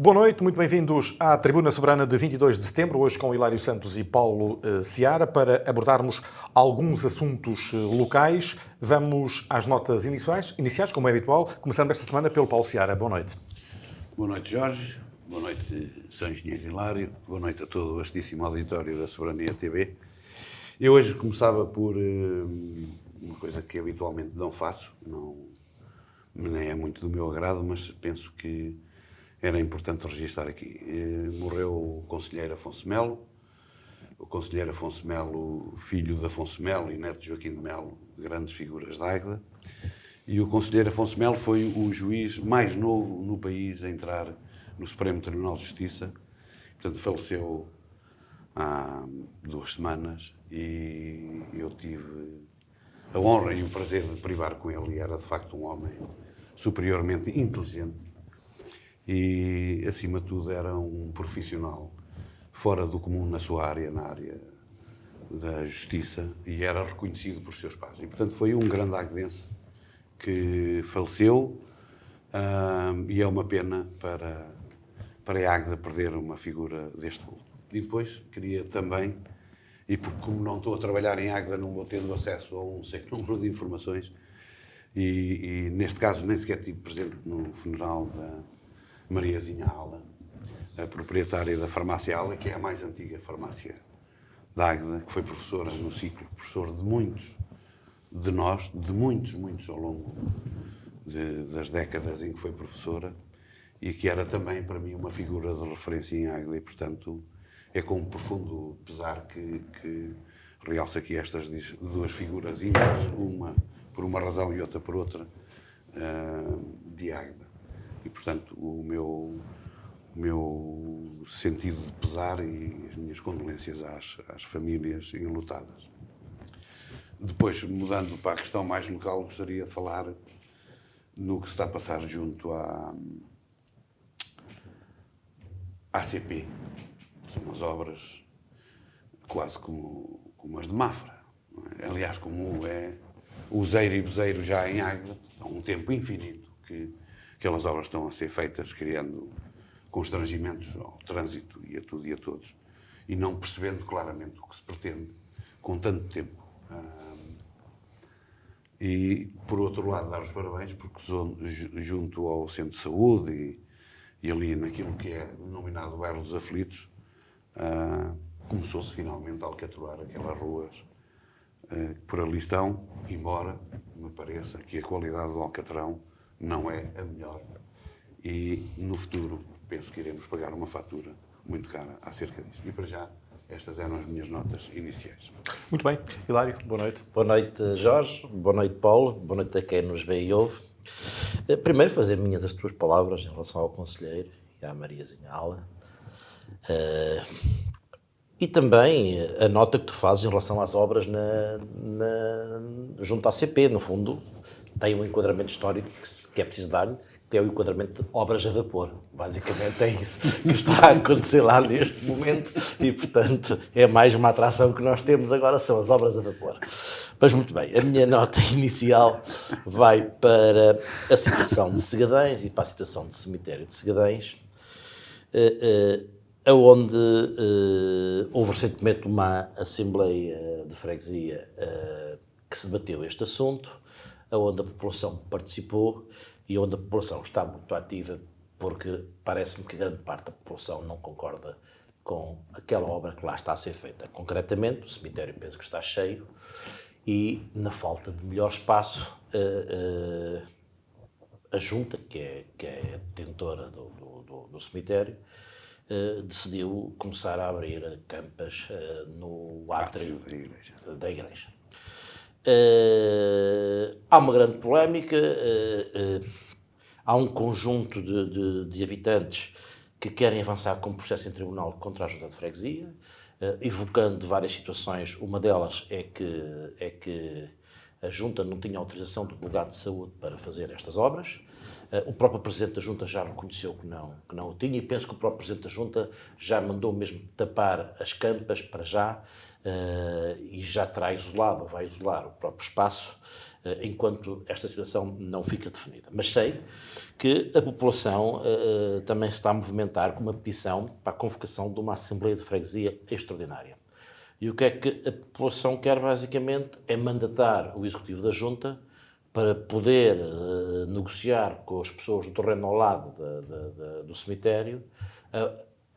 Boa noite, muito bem-vindos à Tribuna Soberana de 22 de setembro, hoje com Hilário Santos e Paulo Seara, para abordarmos alguns assuntos locais. Vamos às notas iniciais, como é habitual, começando esta semana pelo Paulo Seara. Boa noite. Boa noite, Jorge. Boa noite, São Engenheiro Hilário. Boa noite a todo o vastíssimo auditório da Soberania TV. Eu hoje começava por uma coisa que habitualmente não faço, nem é muito do meu agrado, mas penso que era importante registrar aqui. Morreu o conselheiro Afonso Melo, filho de Afonso Melo e neto de Joaquim de Melo, grandes figuras da Águeda. E o conselheiro Afonso Melo foi o juiz mais novo no país a entrar no Supremo Tribunal de Justiça. Portanto, faleceu há 2 semanas e eu tive a honra e o prazer de privar com ele. E era, de facto, um homem superiormente inteligente e, acima de tudo, era um profissional fora do comum na sua área, na área da justiça, e era reconhecido por seus pares. E, portanto, foi um grande aguedense que faleceu, e é uma pena para a Águeda perder uma figura deste culto. E depois queria também, e porque como não estou a trabalhar em Águeda, não vou tendo acesso a um certo número de informações, e neste caso nem sequer estive presente no funeral da Mariazinha Ala, a proprietária da farmácia Ala, que é a mais antiga farmácia da Águeda, que foi professora no ciclo, professor de muitos de nós, de muitos ao longo das décadas em que foi professora, e que era também para mim uma figura de referência em Águeda, e portanto é com um profundo pesar que realço aqui estas 2 figuras ímpares, uma por uma razão e outra por outra, de Águeda. E portanto o meu sentido de pesar e as minhas condolências às famílias enlutadas. Depois, mudando para a questão mais local, gostaria de falar no que se está a passar junto à ACP. São umas obras quase como as de Mafra. Não é? Aliás, como é useiro e bezeiro já em Águeda, há um tempo infinito que aquelas obras estão a ser feitas, criando constrangimentos ao trânsito e a tudo e a todos, e não percebendo claramente o que se pretende com tanto tempo. E, por outro lado, dar os parabéns, porque junto ao Centro de Saúde e ali naquilo que é denominado Bairro dos Aflitos, começou-se finalmente a alcatroar aquelas ruas que por ali estão, embora me pareça que a qualidade do alcatrão não é a melhor. E, no futuro, penso que iremos pagar uma fatura muito cara acerca disso. E, para já, estas eram as minhas notas iniciais. Muito bem. Hilário, boa noite. Boa noite, Jorge. Boa noite, Paulo. Boa noite a quem nos vê e ouve. Primeiro, fazer minhas as tuas palavras em relação ao conselheiro e à Mariazinha Ala. E também a nota que tu fazes em relação às obras junto à CP. No fundo, tem um enquadramento histórico que é preciso dar-lhe, que é o enquadramento de obras a vapor. Basicamente é isso que está a acontecer lá neste momento e, portanto, é mais uma atração que nós temos agora, são as obras a vapor. Mas, muito bem, a minha nota inicial vai para a situação de Segadens e para a situação do cemitério de Segadens, onde houve recentemente uma Assembleia de Freguesia que se debateu este assunto, onde a população participou e onde a população está muito ativa, porque parece-me que grande parte da população não concorda com aquela obra que lá está a ser feita. Concretamente, o cemitério penso que está cheio e, na falta de melhor espaço, a Junta, que é detentora do cemitério, decidiu começar a abrir campas no átrio da igreja. Há uma grande polémica, há um conjunto de habitantes que querem avançar com um processo em tribunal contra a Junta de Freguesia, evocando várias situações. Uma delas é que A Junta não tinha autorização do delegado de saúde para fazer estas obras. O próprio Presidente da Junta já reconheceu que não o tinha, e penso que o próprio Presidente da Junta já mandou mesmo tapar as campas para já, e já terá isolado, ou vai isolar o próprio espaço, enquanto esta situação não fica definida. Mas sei que a população também se está a movimentar com uma petição para a convocação de uma Assembleia de Freguesia extraordinária. E o que é que a população quer, basicamente, é mandatar o Executivo da Junta para poder negociar com as pessoas do terreno ao lado do cemitério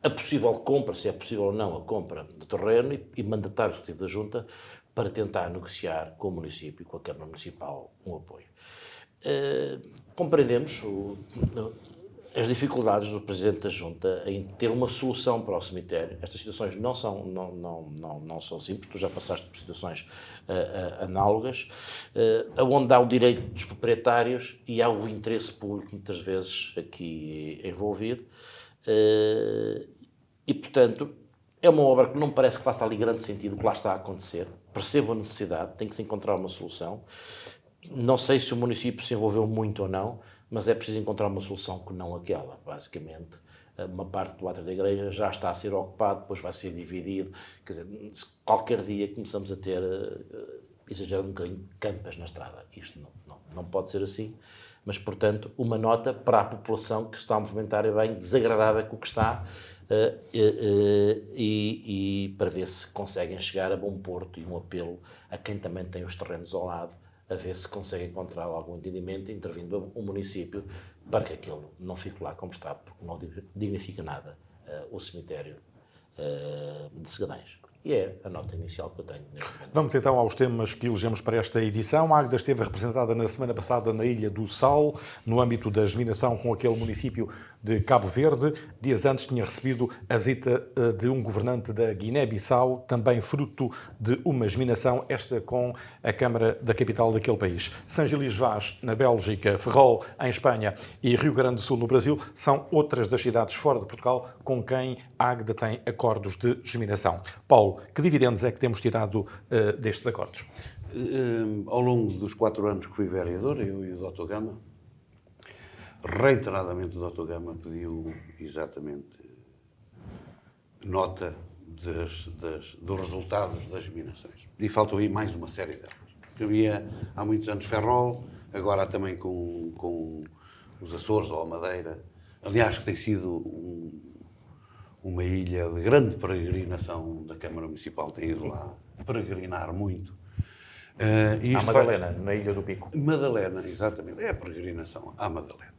a possível compra, se é possível ou não, a compra do terreno, e mandatar o Executivo da Junta para tentar negociar com o município, com a Câmara Municipal, um apoio. Compreendemos as dificuldades do Presidente da Junta em ter uma solução para o cemitério. Estas situações não são simples, tu já passaste por situações análogas, onde há o direito dos proprietários e há o interesse público, muitas vezes, aqui envolvido. E, portanto, é uma obra que não parece que faça ali grande sentido o que lá está a acontecer. Percebo a necessidade, tem que se encontrar uma solução. Não sei se o município se envolveu muito ou não, mas é preciso encontrar uma solução que não aquela. Basicamente, uma parte do átrio da igreja já está a ser ocupado, depois vai ser dividido. Quer dizer, qualquer dia começamos a ter, exagerando um bocadinho, campas na estrada. Isto não pode ser assim. Mas, portanto, uma nota para a população que se está a movimentar bem desagradada com o que está, e para ver se conseguem chegar a bom porto, e um apelo a quem também tem os terrenos ao lado, a ver se consegue encontrar algum entendimento, intervindo o município, para que aquilo não fique lá como está, porque não dignifica nada o cemitério de Segadães. E é a nota inicial que eu tenho neste momento. Vamos então aos temas que elegemos para esta edição. A Águeda esteve representada na semana passada na Ilha do Sal, no âmbito da germinação com aquele município de Cabo Verde. Dias antes tinha recebido a visita de um governante da Guiné-Bissau, também fruto de uma germinação, esta com a Câmara da capital daquele país. São Gilles Vaz, na Bélgica, Ferrol, em Espanha, e Rio Grande do Sul, no Brasil, são outras das cidades fora de Portugal com quem a Águeda tem acordos de germinação. Paulo, que dividendos é que temos tirado destes acordos? Ao longo dos 4 anos que fui vereador, eu e o Dr. Gama, reiteradamente o Dr. Gama pediu exatamente nota dos resultados das germinações. E faltou aí mais uma série delas. Havia há muitos anos Ferrol, agora também com os Açores ou a Madeira. Aliás, que tem sido uma ilha de grande peregrinação da Câmara Municipal, tem ido lá peregrinar muito. À Madalena, na Ilha do Pico. Madalena, exatamente. É a peregrinação à Madalena.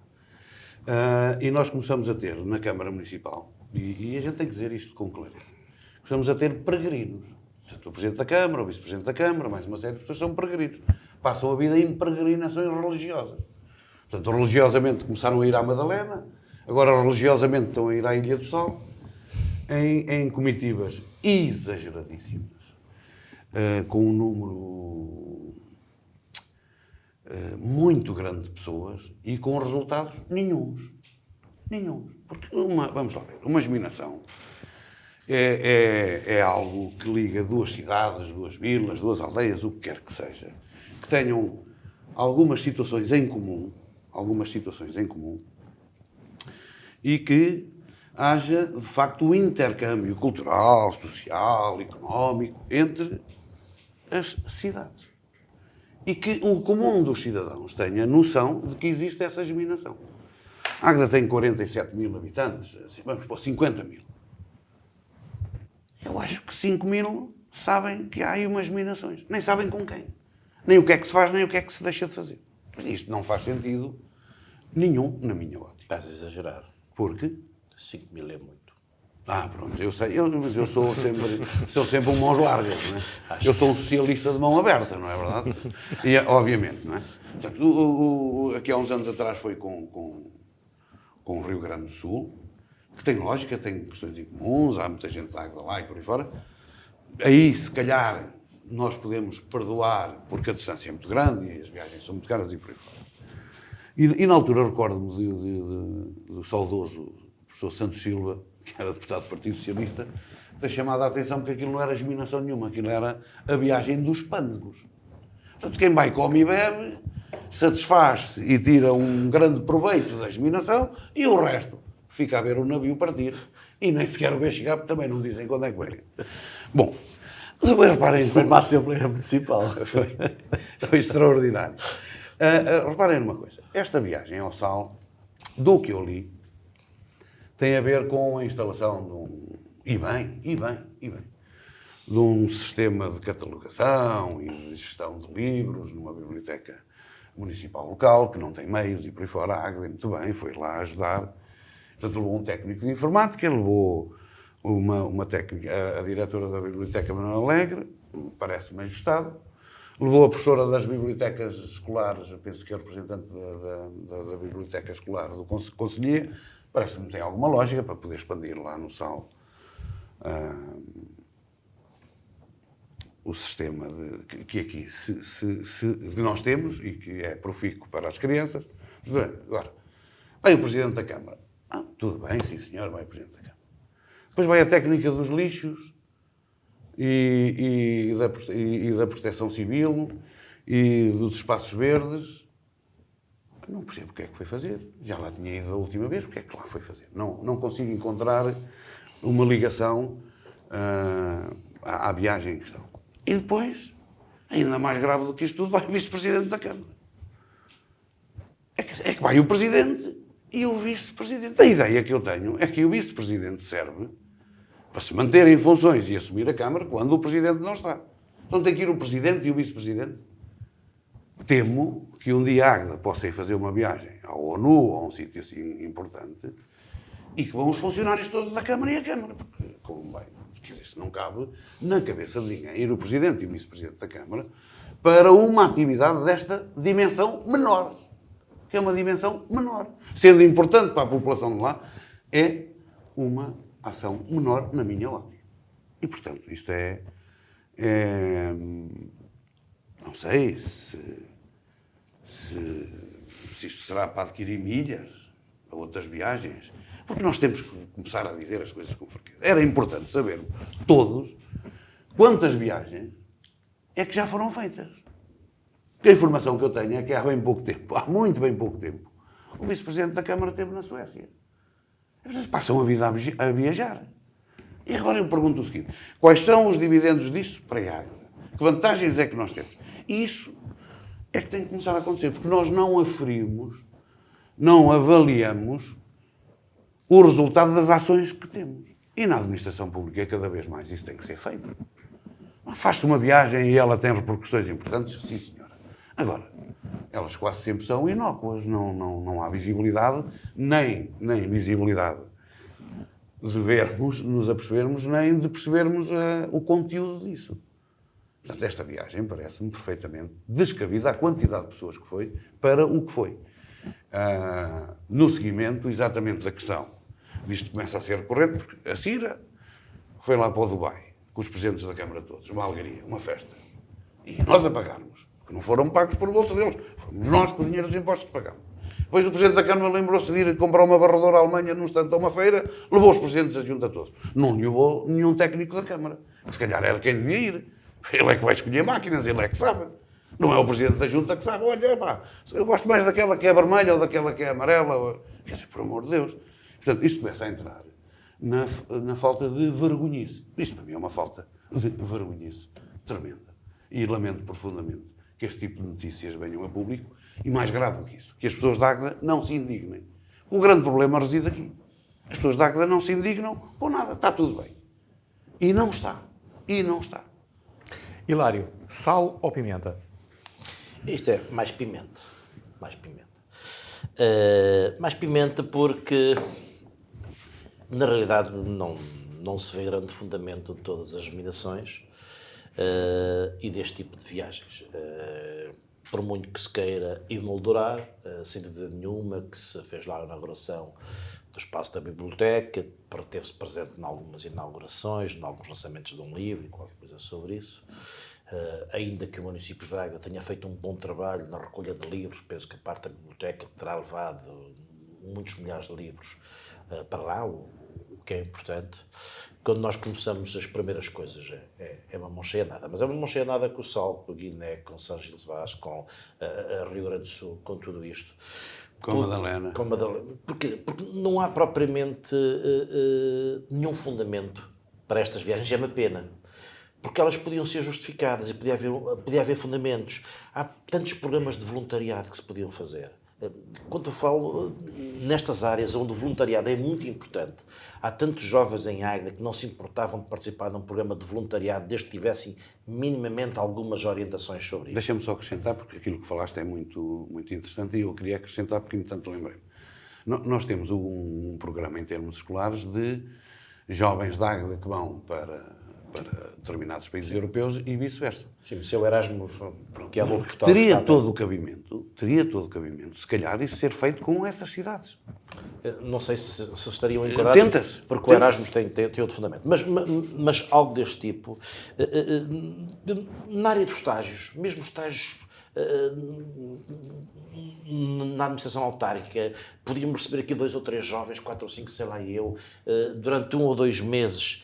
E nós começamos a ter na Câmara Municipal, e a gente tem que dizer isto com clareza, começamos a ter peregrinos. Portanto, o Presidente da Câmara, o Vice-Presidente da Câmara, mais uma série de pessoas são peregrinos. Passam a vida em peregrinações religiosas. Portanto, religiosamente começaram a ir à Madalena, agora religiosamente estão a ir à Ilha do Sal, em comitivas exageradíssimas, com um número muito grande de pessoas e com resultados nenhuns. Porque, vamos lá ver, uma germinação é algo que liga 2 cidades, 2 vilas, 2 aldeias, o que quer que seja, que tenham algumas situações em comum, e que haja, de facto, o intercâmbio cultural, social, económico entre as cidades. E que o comum dos cidadãos tenha noção de que existe essa germinação. A Águeda tem 47 mil habitantes, vamos pôr 50 mil. Eu acho que 5 mil sabem que há aí umas germinações. Nem sabem com quem. Nem o que é que se faz, nem o que é que se deixa de fazer. Isto não faz sentido nenhum na minha ótica. Estás a exagerar. Por quê? 5 mil é muito. Pronto, eu sei, mas eu sou sempre um mãos largas, não é? Eu sou um socialista de mão aberta, não é verdade? E, obviamente, não é? Portanto, aqui há uns anos atrás foi com o Rio Grande do Sul, que tem lógica, tem questões em comuns, há muita gente da Águeda lá e por aí fora. Aí, se calhar, nós podemos perdoar porque a distância é muito grande e as viagens são muito caras e por aí fora. E na altura recordo-me do saudoso professor Santos Silva, que era deputado do Partido Socialista, ter chamado a atenção porque aquilo não era germinação nenhuma, aquilo era a viagem dos pândegos. Portanto, quem vai, come e bebe, satisfaz-se e tira um grande proveito da geminação e o resto fica a ver o navio partir e nem sequer o vê chegar, porque também não dizem quando é que vem. Bom, mas agora reparem... Isso foi uma Assembleia Municipal. Foi extraordinário. Reparem numa coisa. Esta viagem ao Sal, do que eu li, tem a ver com a instalação de um... E bem. De um sistema de catalogação e de gestão de livros numa biblioteca municipal local, que não tem meios, e por aí fora a Águeda, muito bem, foi lá ajudar. Portanto, levou um técnico de informática, levou uma técnica, a diretora da Biblioteca Manuel Alegre, parece-me ajustado, levou a professora das bibliotecas escolares, eu penso que é representante da biblioteca escolar do Conselhia, parece-me que tem alguma lógica para poder expandir lá no Sal o sistema que aqui que nós temos e que é profícuo para as crianças. Agora, vai o Presidente da Câmara. Tudo bem, sim senhor, vai o Presidente da Câmara. Depois vai a técnica dos lixos e da proteção civil e dos espaços verdes. Não percebo o que é que foi fazer. Já lá tinha ido a última vez, o que é que lá foi fazer? Não consigo encontrar uma ligação à viagem em questão. E depois, ainda mais grave do que isto tudo, vai o Vice-Presidente da Câmara. É que vai o Presidente e o Vice-Presidente. A ideia que eu tenho é que o Vice-Presidente serve para se manter em funções e assumir a Câmara quando o Presidente não está. Então tem que ir o Presidente e o Vice-Presidente. Temo que um dia a Águeda possa ir fazer uma viagem à ONU ou a um sítio assim importante e que vão os funcionários todos da Câmara e a Câmara. Porque, como bem, isso não cabe na cabeça de ninguém ir o Presidente e o Vice-Presidente da Câmara para uma atividade desta dimensão menor. Que é uma dimensão menor. Sendo importante para a população de lá, é uma ação menor na minha ótica. E, portanto, isto não sei se isto será para adquirir milhas para outras viagens, porque nós temos que começar a dizer as coisas com franqueza. Era importante saber, todos, quantas viagens é que já foram feitas. Porque a informação que eu tenho é que há bem pouco tempo, há muito bem pouco tempo, o Vice-Presidente da Câmara esteve na Suécia. Eles passam a vida a viajar. E agora eu pergunto o seguinte, quais são os dividendos disso para a Águeda? Que vantagens é que nós temos? E isso é que tem que começar a acontecer, porque nós não aferimos, não avaliamos o resultado das ações que temos. E na administração pública, cada vez mais, isso tem que ser feito. Faz-se uma viagem e ela tem repercussões importantes? Sim, senhora. Agora, elas quase sempre são inócuas, não há visibilidade, nem visibilidade de vermos, nos apercebermos, nem de percebermos o conteúdo disso. Portanto, esta viagem parece-me perfeitamente descabida a quantidade de pessoas que foi para o que foi. No seguimento, exatamente da questão, isto começa a ser recorrente, porque a Cira foi lá para o Dubai, com os presidentes da Câmara todos, uma alegria, uma festa. E nós a pagarmos, porque não foram pagos por bolsa deles, fomos nós com o dinheiro dos impostos que pagámos. Depois o Presidente da Câmara lembrou-se de ir comprar uma varredora à Alemanha num instante a uma feira, levou os Presidentes da Junta todos. Não levou nenhum técnico da Câmara, que se calhar era quem devia ir. Ele é que vai escolher máquinas, ele é que sabe. Não é o Presidente da Junta que sabe, olha, pá, eu gosto mais daquela que é vermelha ou daquela que é amarela. Quer dizer, por amor de Deus. Portanto, isto começa a entrar na falta de vergonhice. Isto para mim é uma falta de vergonhice tremenda. E lamento profundamente que este tipo de notícias venham a público e, mais grave do que isso, que as pessoas da Águeda não se indignem. O grande problema reside aqui. As pessoas da Águeda não se indignam por nada, está tudo bem. E não está. Hilário, sal ou pimenta? Isto é mais pimenta. Mais pimenta porque, na realidade, não se vê grande fundamento de todas as geminações e deste tipo de viagens. Por muito que se queira emoldurar, sem dúvida nenhuma, que se fez lá a inauguração do espaço da biblioteca, teve-se presente em algumas inaugurações, em alguns lançamentos de um livro e qualquer coisa sobre isso. Ainda que o município de Águeda tenha feito um bom trabalho na recolha de livros, penso que a parte da biblioteca terá levado muitos milhares de livros para lá, o que é importante. Quando nós começamos as primeiras coisas, é uma mão cheia nada. Mas é uma mão cheia nada com o Sal, com o Guiné, com o São Gil de Vaz, com a Rio Grande do Sul, com tudo isto. Com a Madalena. Com a Madalena. Porque não há propriamente nenhum fundamento para estas viagens. É uma pena. Porque elas podiam ser justificadas e podia haver fundamentos. Há tantos programas de voluntariado que se podiam fazer. Quando eu falo nestas áreas onde o voluntariado é muito importante, há tantos jovens em Águeda que não se importavam de participar num programa de voluntariado desde que tivessem minimamente algumas orientações sobre isso. Deixa-me só acrescentar, porque aquilo que falaste é muito, muito interessante e eu queria acrescentar porque, entretanto, lembrei-me. Nós temos um programa em termos escolares de jovens de Águeda que vão para determinados países europeus e vice-versa. Sim, o seu Erasmus, que é novo portal. Teria todo o cabimento, se calhar, isso ser feito com essas cidades. Não sei se estariam enquadrados. Tenta-se. Porque o Erasmus tem outro fundamento. Mas algo deste tipo, na área dos estágios, mesmo estágios na administração autárquica, podíamos receber aqui 2 ou 3 jovens, 4 ou 5, sei lá eu, durante 1 ou 2 meses,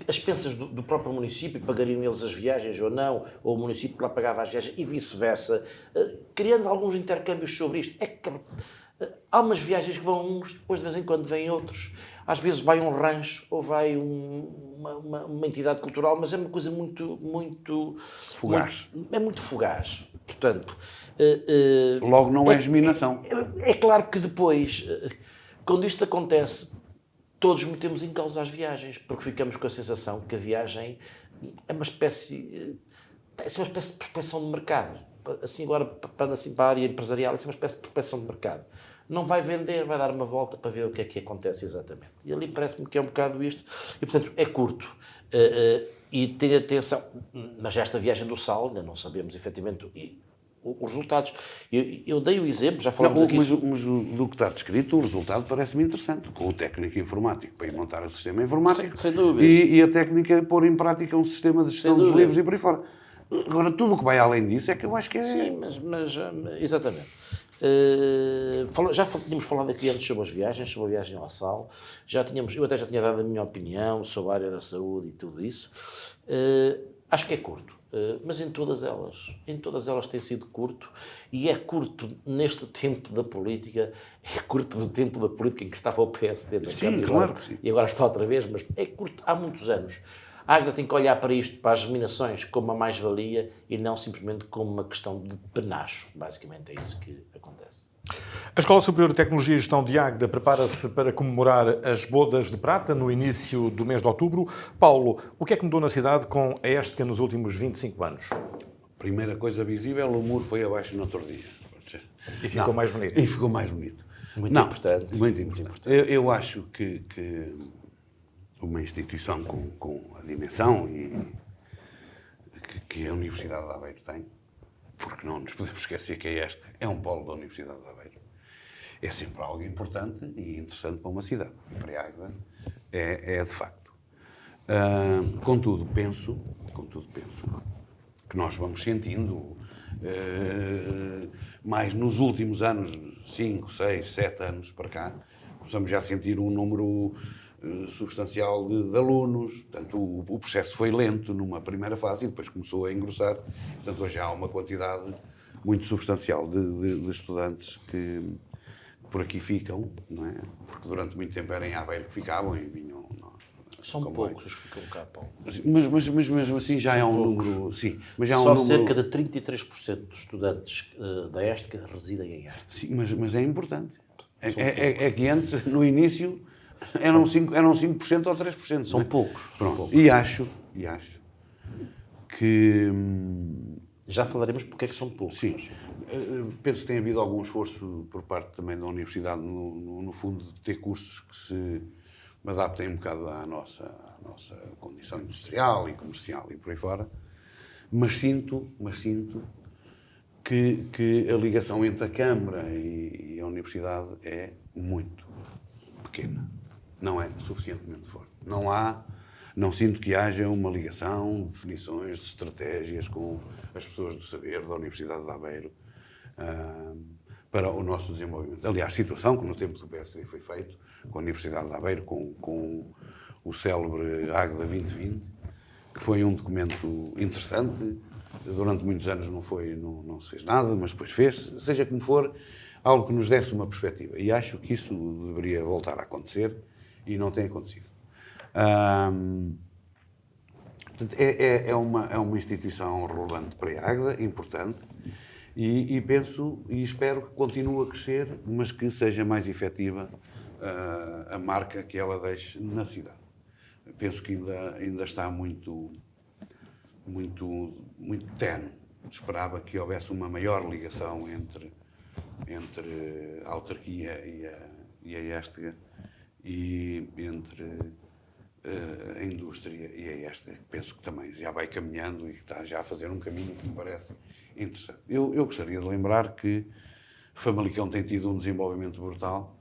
as expensas do próprio município, pagariam eles as viagens ou não, ou o município lá pagava as viagens e vice-versa, criando alguns intercâmbios sobre isto. É que há umas viagens que vão uns, depois de vez em quando vêm outros. Às vezes vai um rancho ou vai uma entidade cultural, mas é uma coisa muito fugaz. É muito fugaz. Portanto, logo não é germinação. É claro que depois, quando isto acontece, todos metemos em causa as viagens, porque ficamos com a sensação que a viagem é uma espécie de prospecção de mercado. Assim, agora, para a área empresarial, é uma espécie de prospecção de mercado. Não vai vender, vai dar uma volta para ver o que é que acontece exatamente. E ali parece-me que é um bocado isto. E, portanto, é curto. E tenha atenção. Mas esta viagem do Sal, ainda não sabemos efetivamente os resultados. Eu dei o exemplo, já falamos aqui... Mas do que está descrito, o resultado parece-me interessante. Com o técnico informático para ir montar o sistema informático. Sem dúvida. E a técnica pôr em prática um sistema de gestão dos livros e por aí fora. Agora, tudo o que vai além disso é que eu acho que é... Sim, mas exatamente. Já tínhamos falado aqui antes sobre as viagens, sobre a viagem ao Sal. Eu até já tinha dado a minha opinião sobre a área da saúde e tudo isso. Acho que é curto. Mas em todas elas tem sido curto, e é curto neste tempo da política, é curto no tempo da política em que estava o PSD na Câmara, claro que sim. E agora está outra vez, mas é curto há muitos anos. A Águeda tem que olhar para isto, para as germinações, como uma mais-valia e não simplesmente como uma questão de penacho. Basicamente é isso que acontece. A Escola Superior de Tecnologia e Gestão de Águeda prepara-se para comemorar as Bodas de Prata no início do mês de outubro. Paulo, o que é que mudou na cidade com a Estica nos últimos 25 anos? Primeira coisa visível, o muro foi abaixo no outro dia. E ficou mais bonito. E ficou mais bonito. Muito importante. Eu acho que uma instituição com a dimensão que a Universidade de Aveiro tem, porque não nos podemos esquecer que esta é um polo da Universidade de Aveiro, é sempre algo importante e interessante para uma cidade. E para a Águeda é de facto. Contudo, penso que nós vamos sentindo, mais nos últimos anos, 5, 6, 7 anos para cá, começamos já a sentir um número substancial de alunos. Portanto, o processo foi lento numa primeira fase e depois começou a engrossar. Portanto, hoje há uma quantidade muito substancial de estudantes que por aqui ficam, não é? Porque durante muito tempo era em Aveiro que ficavam e vinham... São poucos os que ficam cá, Paulo. Mas mesmo assim já é um número... Sim, mas já é um Só número... cerca de 33% dos estudantes da Estica residem em Águeda. Sim, mas é importante. É que antes, no início, eram 5% ou 3%. São poucos. Pronto. Poucos. E acho que... Já falaremos porque é que são poucos. Sim. Penso que tem havido algum esforço por parte também da Universidade, no fundo, de ter cursos que se adaptem um bocado à nossa condição industrial e comercial e por aí fora. Mas sinto que a ligação entre a Câmara e a Universidade é muito pequena. Não é suficientemente forte. Não sinto que haja uma ligação, definições de estratégias com as pessoas do saber da Universidade de Aveiro, para o nosso desenvolvimento. Aliás, situação que no tempo do PSD foi feito, com a Universidade de Aveiro, com o célebre Águeda 2020, que foi um documento interessante. Durante muitos anos não se fez nada, mas depois fez, seja como for, algo que nos desse uma perspectiva. E acho que isso deveria voltar a acontecer e não tem acontecido. Portanto, é uma instituição rolante para a Águeda, importante, e penso e espero que continue a crescer, mas que seja mais efetiva a marca que ela deixe na cidade. Penso que ainda está muito tenue. Esperava que houvesse uma maior ligação entre a autarquia e a Éstega, e entre a indústria e a Éstega. Penso que também já vai caminhando e está já a fazer um caminho que me parece interessante. Eu gostaria de lembrar que Famalicão tem tido um desenvolvimento brutal.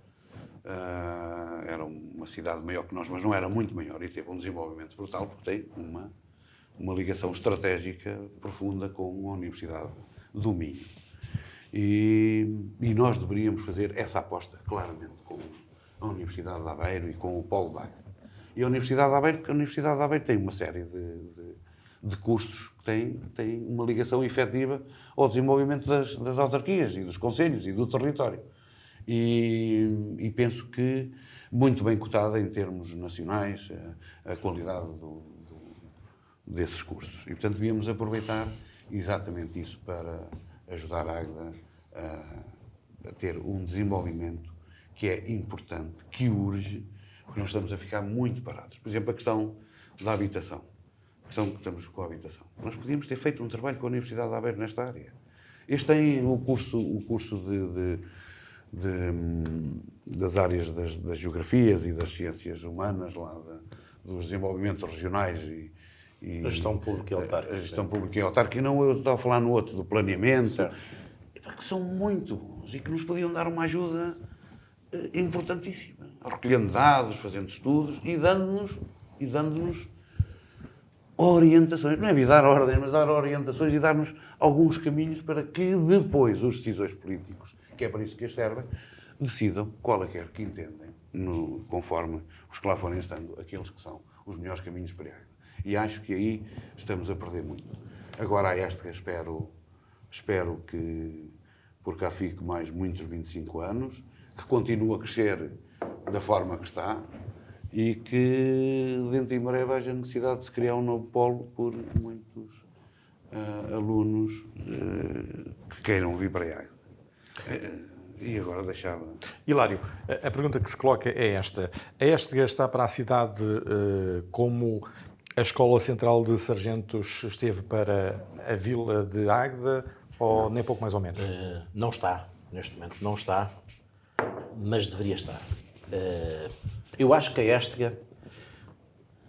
Era uma cidade maior que nós, mas não era muito maior, e teve um desenvolvimento brutal porque tem uma ligação estratégica profunda com a Universidade do Minho. E nós deveríamos fazer essa aposta, claramente, com a Universidade de Aveiro e com o Polo de Águeda. E a Universidade de Aveiro, porque a Universidade de Aveiro tem uma série de cursos que têm uma ligação efetiva ao desenvolvimento das autarquias e dos concelhos e do território. E penso que muito bem cotada em termos nacionais a qualidade desses cursos. E, portanto, devíamos aproveitar exatamente isso para ajudar a Águeda a ter um desenvolvimento que é importante, que urge, porque nós estamos a ficar muito parados. Por exemplo, a questão da habitação. A questão que estamos com a habitação. Nós podíamos ter feito um trabalho com a Universidade de Aveiro nesta área. Eles têm o curso das áreas das geografias e das ciências humanas, lá dos desenvolvimentos regionais e A gestão pública e autárquica. A gestão pública e autárquica, e não eu estava a falar no outro, do planeamento, certo, que são muito bons e que nos podiam dar uma ajuda importantíssima, recolhendo dados, fazendo estudos e dando-nos orientações. Não é dar ordens, mas dar orientações e dar-nos alguns caminhos para que depois os decisores políticos, que é para isso que eles servem, decidam qual é que entendem, conforme os que lá forem estando, aqueles que são os melhores caminhos para a Águeda. E acho que aí estamos a perder muito. Agora a Éstega espero que por cá fique mais muitos 25 anos, que continue a crescer da forma que está e que dentro de breve haja necessidade de se criar um novo polo por muitos alunos que queiram vir para a Águeda. E agora deixava... Hilário, a pergunta que se coloca é esta. A Éstega está para a cidade como a Escola Central de Sargentos esteve para a Vila de Águeda, ou nem pouco mais ou menos? Não está, neste momento não está, mas deveria estar. Eu acho que a Éstega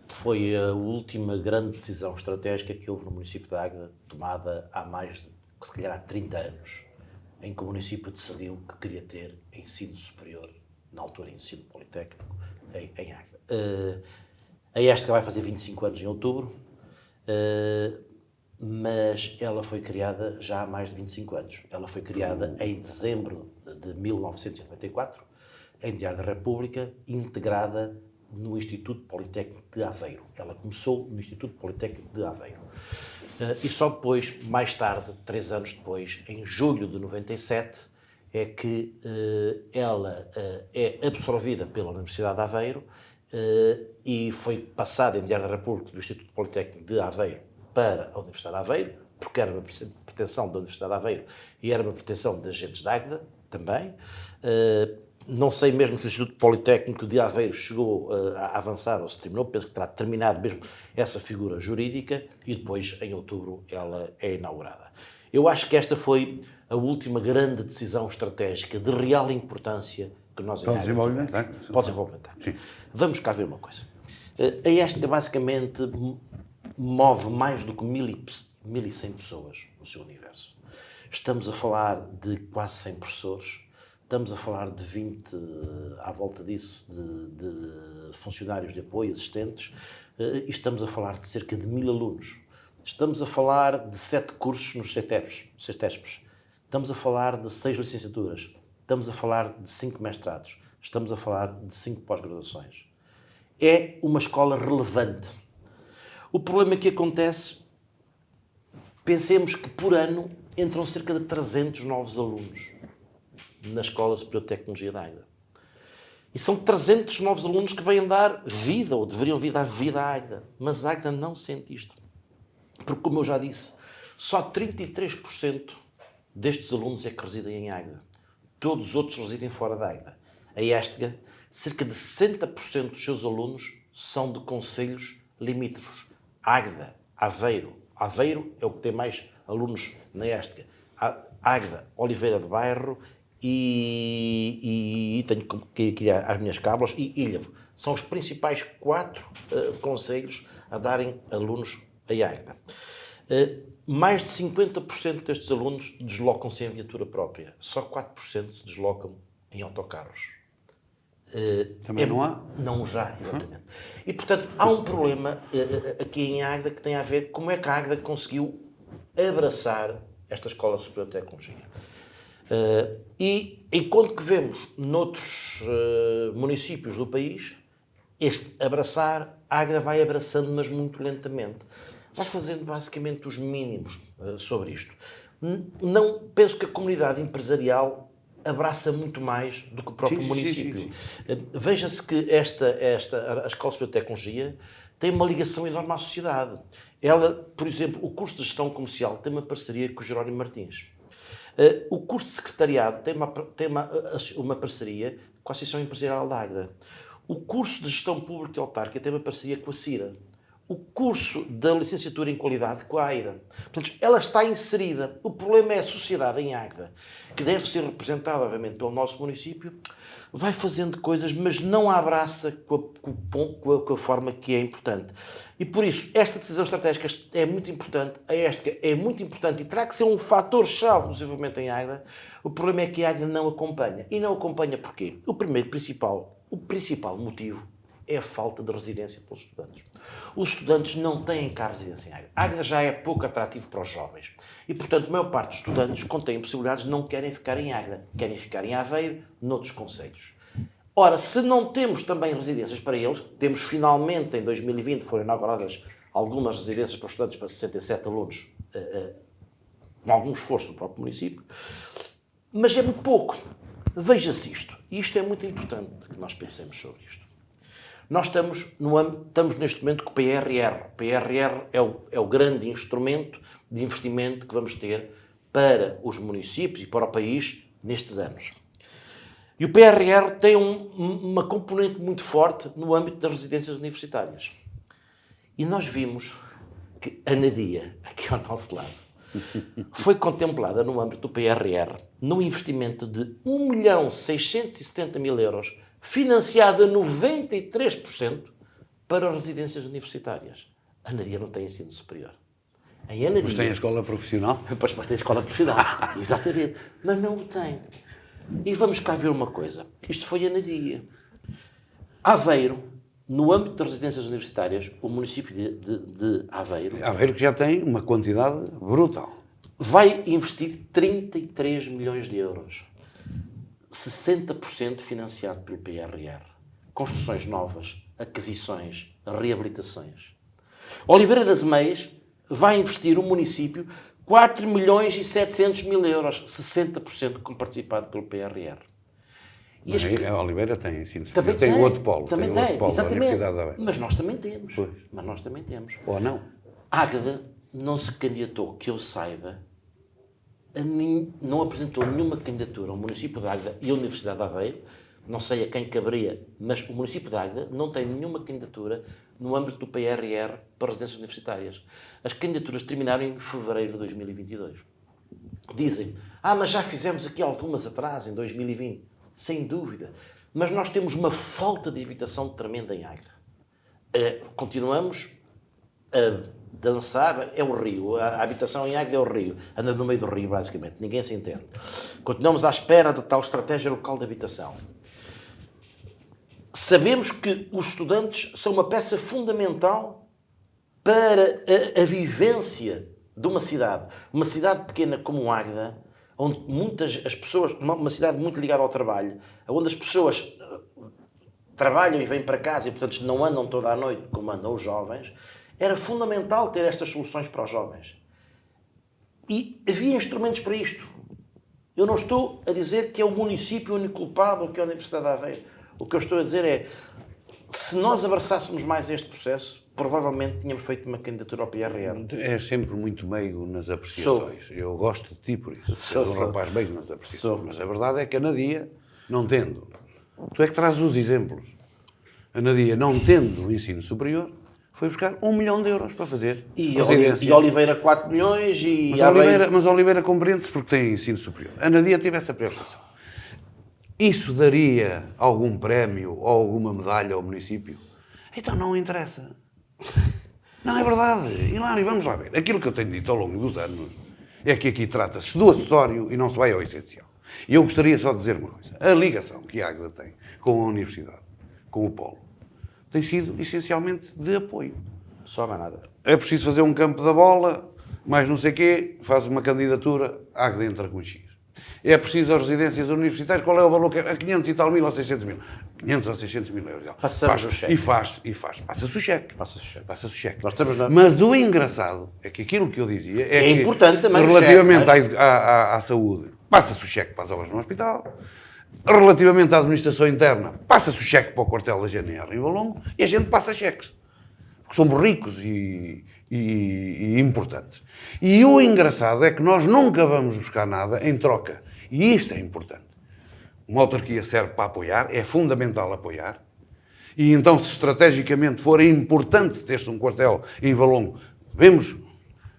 foi a última grande decisão estratégica que houve no município de Águeda, tomada há mais de, se calhar, há 30 anos, em que o município decidiu que queria ter ensino superior, na altura ensino politécnico, em Águeda. A Éstega vai fazer 25 anos em outubro, mas ela foi criada já há mais de 25 anos. Ela foi criada em dezembro de 1994, em Diário da República, integrada no Instituto Politécnico de Aveiro. Ela começou no Instituto Politécnico de Aveiro. E só depois, mais tarde, 3 anos depois, em julho de 97, é que ela é absorvida pela Universidade de Aveiro e foi passada em Diário da República do Instituto Politécnico de Aveiro para a Universidade de Aveiro, porque era uma pretensão da Universidade de Aveiro e era uma pretensão de agentes de Águeda também. Não sei mesmo se o Instituto Politécnico de Aveiro chegou a avançar ou se terminou, penso que terá terminado mesmo essa figura jurídica e depois, em outubro, ela é inaugurada. Eu acho que esta foi a última grande decisão estratégica de real importância que nós em Águeda tivemos. Para o desenvolvimento. Sim. Vamos cá ver uma coisa. A Éstega basicamente move mais do que 1.100 pessoas no seu universo. Estamos a falar de quase 100 professores, estamos a falar de 20, à volta disso, de funcionários de apoio, assistentes, e estamos a falar de cerca de 1.000 alunos. Estamos a falar de 7 cursos nos CETESPs. estamos a falar de 6 licenciaturas, estamos a falar de 5 mestrados, estamos a falar de 5 pós-graduações. É uma escola relevante. O problema que acontece, pensemos que por ano entram cerca de 300 novos alunos na Escola Superior de Tecnologia da Águeda. E são 300 novos alunos que vêm dar vida, ou deveriam vir dar vida à Águeda. Mas a Águeda não sente isto. Porque, como eu já disse, só 33% destes alunos é que residem em Águeda. Todos os outros residem fora da Águeda. A Éstega, cerca de 60% dos seus alunos são de concelhos limítrofes. Águeda, Aveiro. Aveiro é o que tem mais alunos na Éstega. Águeda, Oliveira de Bairro e tenho que ir às minhas cábulas e Ilhavo. São os principais 4 concelhos a darem alunos a Águeda. Mais de 50% destes alunos deslocam-se em viatura própria. Só 4% se deslocam em autocarros. Também não há? Não já, exatamente. E, portanto, há um problema aqui em Águeda que tem a ver como é que a Águeda conseguiu abraçar esta Escola Superior de Tecnologia. E, enquanto que vemos noutros municípios do país, este abraçar, a Águeda vai abraçando, mas muito lentamente. Vai fazendo basicamente os mínimos sobre isto. Não penso que a comunidade empresarial abraça muito mais do que o próprio município. Sim. Veja-se que a Escola Superior de Tecnologia tem uma ligação enorme à sociedade. Ela, por exemplo, o curso de Gestão Comercial tem uma parceria com o Jerónimo Martins. O curso de Secretariado tem uma parceria com a Associação Empresarial da Águeda. O curso de Gestão Pública e Autárquica tem uma parceria com a CIRA. O curso da licenciatura em qualidade com a AIDA. Portanto, ela está inserida. O problema é a sociedade em Águeda, que deve ser representada, obviamente, pelo nosso município, vai fazendo coisas, mas não a abraça com a forma que é importante. E por isso, esta decisão estratégica é muito importante, a Éstega é muito importante e terá que ser um fator-chave do desenvolvimento em Águeda. O problema é que a Águeda não acompanha. E não acompanha porquê? O principal motivo é a falta de residência pelos estudantes. Os estudantes não têm cá residência em Águeda. Águeda já é pouco atrativo para os jovens. E, portanto, a maior parte dos estudantes, quando têm possibilidades, não querem ficar em Águeda. Querem ficar em Aveiro, noutros concelhos. Ora, se não temos também residências para eles, temos finalmente, em 2020, foram inauguradas algumas residências para estudantes para 67 alunos, com algum esforço do próprio município, mas é muito pouco. Veja-se isto. E isto é muito importante que nós pensemos sobre isto. Nós estamos neste momento com o PRR. O PRR é o grande instrumento de investimento que vamos ter para os municípios e para o país nestes anos. E o PRR tem uma componente muito forte no âmbito das residências universitárias. E nós vimos que a Nadia, aqui ao nosso lado, foi contemplada no âmbito do PRR num investimento de 1.670.000 euros, financiada 93% para residências universitárias. A Anadia não tem ensino superior. Em Anadia, mas tem a escola profissional? Pois, mas tem a escola profissional, exatamente. Mas não o tem. E vamos cá ver uma coisa. Isto foi a Anadia. Aveiro, no âmbito das residências universitárias, o município de Aveiro... Aveiro que já tem uma quantidade brutal. Vai investir 33 milhões de euros. 60% financiado pelo PRR. Construções novas, aquisições, reabilitações. Oliveira das Meias vai investir o município 4.700.000 euros, 60% participado pelo PRR. E a Oliveira tem ensino superior, tem o outro polo. Também tem, tem, polo, exatamente. Mas nós também temos. Pois. Mas nós também temos. Ou não? Águeda não se candidatou, que eu saiba, não apresentou nenhuma candidatura ao município de Águeda e à Universidade de Aveiro, não sei a quem caberia, mas o município de Águeda não tem nenhuma candidatura no âmbito do PRR para residências universitárias. As candidaturas terminaram em fevereiro de 2022. Dizem, mas já fizemos aqui algumas atrás, em 2020. Sem dúvida. Mas nós temos uma falta de habitação tremenda em Águeda. Continuamos a dançar, é o rio. A habitação em Águeda é o rio. Anda no meio do rio, basicamente. Ninguém se entende. Continuamos à espera da tal estratégia local de habitação. Sabemos que os estudantes são uma peça fundamental para a vivência de uma cidade. Uma cidade pequena como Águeda onde as pessoas, uma cidade muito ligada ao trabalho, onde as pessoas trabalham e vêm para casa e, portanto, não andam toda a noite como andam os jovens, era fundamental ter estas soluções para os jovens. E havia instrumentos para isto. Eu não estou a dizer que é o município o único culpado ou que é a Universidade de Aveiro. O que eu estou a dizer é, se nós abraçássemos mais este processo, provavelmente tínhamos feito uma candidatura ao PRR. É sempre muito meigo nas apreciações. Eu gosto de ti por isso. És um rapaz meigo nas apreciações. Mas a verdade é que a Nadia, não tendo... Tu é que trazes os exemplos. A Nadia, não tendo o ensino superior, foi buscar 1 milhão de euros para fazer residência. E Oliveira 4 milhões e... Mas Oliveira compreende-se porque tem ensino superior. A Nadia teve essa preocupação. Isso daria algum prémio ou alguma medalha ao município? Então não interessa. Não, é verdade. Hilário, vamos lá ver. Aquilo que eu tenho dito ao longo dos anos é que aqui trata-se do acessório e não se vai ao essencial. E eu gostaria só de dizer uma coisa. A ligação que a Águeda tem com a Universidade, com o Polo, tem sido essencialmente de apoio. Só mais nada. É preciso fazer um campo da bola, mais não sei o quê, faz uma candidatura, a Águeda entra com X. É preciso as residências universitárias, qual é o valor? A 500 e tal mil ou 600 mil? 500 ou 600 mil euros. Passamos o cheque. E faz. Passa-se o cheque. Passa-se o cheque. Nós estamos Mas o engraçado é que aquilo que eu dizia é que, importante também relativamente o cheque, à saúde, passa-se o cheque para as obras no hospital. Relativamente à administração interna, passa-se o cheque para o quartel da GNR em Valongo e a gente passa cheques. Porque somos ricos e importantes. E o engraçado é que nós nunca vamos buscar nada em troca. E isto é importante. Uma autarquia serve para apoiar, é fundamental apoiar. E então, se estrategicamente for importante ter-se um quartel em Valongo, devemos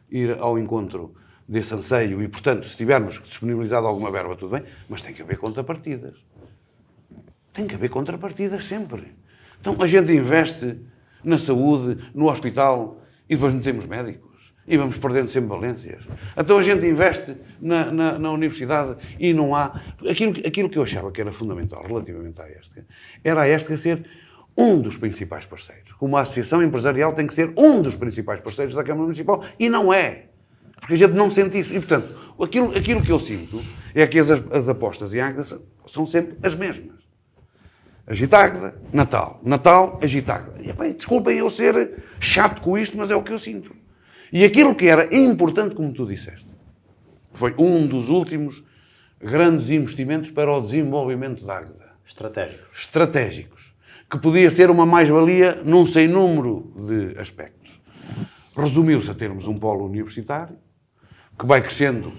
ir ao encontro desse anseio e, portanto, se tivermos disponibilizado alguma verba, tudo bem, mas tem que haver contrapartidas. Tem que haver contrapartidas sempre. Então, a gente investe na saúde, no hospital, e depois não temos médicos. E vamos perdendo sempre valências. Então a gente investe na universidade e não há... Aquilo que eu achava que era fundamental relativamente à Estica, era a Estica ser um dos principais parceiros. Como a associação empresarial tem que ser um dos principais parceiros da Câmara Municipal. E não é. Porque a gente não sente isso. E, portanto, aquilo que eu sinto é que as apostas em Águeda são sempre as mesmas. Agitágueda, Natal. Natal, Agitágueda. E, bem, desculpem eu ser chato com isto, mas é o que eu sinto. E aquilo que era importante, como tu disseste, foi um dos últimos grandes investimentos para o desenvolvimento da Águeda. Estratégicos. Que podia ser uma mais-valia num sem número de aspectos. Resumiu-se a termos um polo universitário, que vai crescendo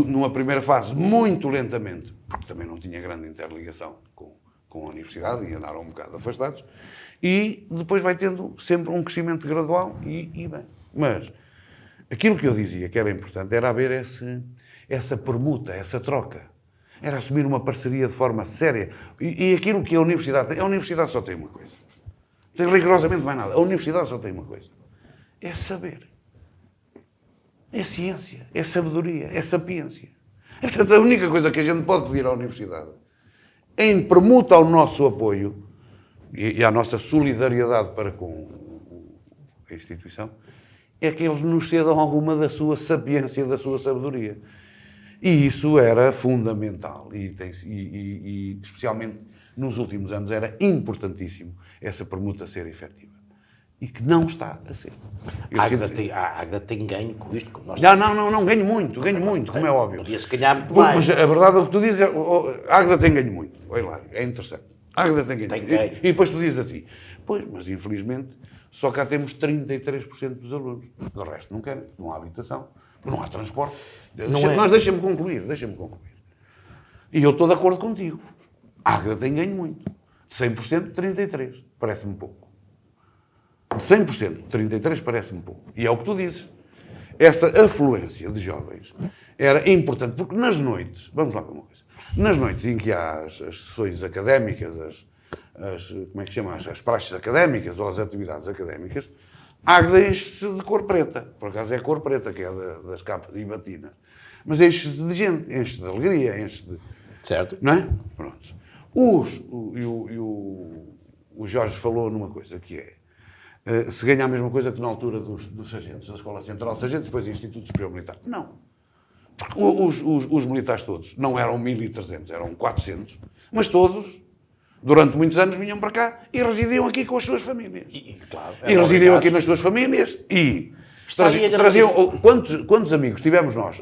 numa primeira fase muito lentamente, porque também não tinha grande interligação com a universidade e andaram um bocado afastados, e depois vai tendo sempre um crescimento gradual e bem. Mas aquilo que eu dizia que era importante era haver essa permuta, essa troca. Era assumir uma parceria de forma séria. E aquilo que a universidade tem... A universidade só tem uma coisa. Não tem rigorosamente mais nada. A universidade só tem uma coisa. É saber. É ciência. É sabedoria. É sapiência. Portanto, a única coisa que a gente pode pedir à universidade, em permuta ao nosso apoio e à nossa solidariedade para com a instituição, é que eles nos cedam alguma da sua sapiência, da sua sabedoria. E isso era fundamental. E especialmente nos últimos anos, era importantíssimo essa permuta ser efetiva. E que não está a ser. A Águeda tem ganho com isto. Não, ganho muito, como é óbvio. Podia-se ganhar muito mais. Mas a verdade é o que tu dizes, a Águeda tem ganho muito. Olha lá, é interessante. A Águeda tem ganho muito. E depois tu dizes assim, pois, mas infelizmente só cá temos 33% dos alunos. Do resto não querem, não há habitação, não há transporte. Mas deixa-me concluir. E eu estou de acordo contigo. A Águeda tem ganho muito. De 100%, 33%. Parece-me pouco. De 100%, 33% parece-me pouco. E é o que tu dizes. Essa afluência de jovens era importante, porque nas noites, vamos lá para uma coisa, nas noites em que há as sessões académicas, como é que se chama? As praxes académicas ou as atividades académicas, a Águeda enche-se de cor preta. Por acaso é a cor preta, que é das capas e batinas. Mas enche-se de gente, enche-se de alegria, enche-se de... Certo. Não é? Pronto. O Jorge falou numa coisa que é, se ganha a mesma coisa que na altura dos sargentos, da Escola Central de Sargentos, depois do Instituto Superior Militar. Não. Porque os militares todos não eram 1.300, eram 400, mas todos, durante muitos anos, vinham para cá e residiam aqui com as suas famílias. Claro, E residiam aqui nas suas famílias e traziam... Quantos amigos tivemos nós?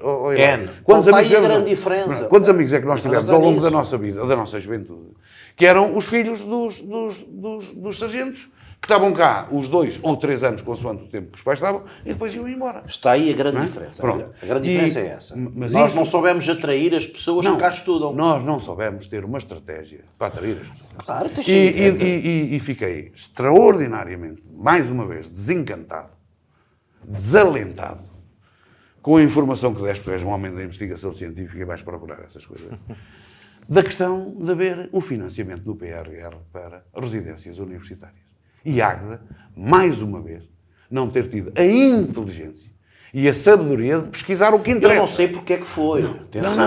Quantos amigos tivemos? Grande diferença. Quantos amigos é que nós tivemos ao longo da nossa vida, da nossa juventude? Que eram os filhos dos sargentos, que estavam cá os 2 ou 3 anos, consoante o tempo que os pais estavam, e depois iam embora. Está aí a grande diferença. Pronto. A grande diferença é essa. Mas nós não soubemos atrair as pessoas que cá estudam. Nós não soubemos ter uma estratégia para atrair as pessoas. Claro, e fiquei extraordinariamente, mais uma vez, desencantado, desalentado, com a informação que deste, porque és um homem da investigação científica e vais procurar essas coisas, da questão de haver o financiamento do PRR para residências universitárias. E Águeda, mais uma vez, não ter tido a inteligência e a sabedoria de pesquisar o que interessa. Eu não sei porque é que foi.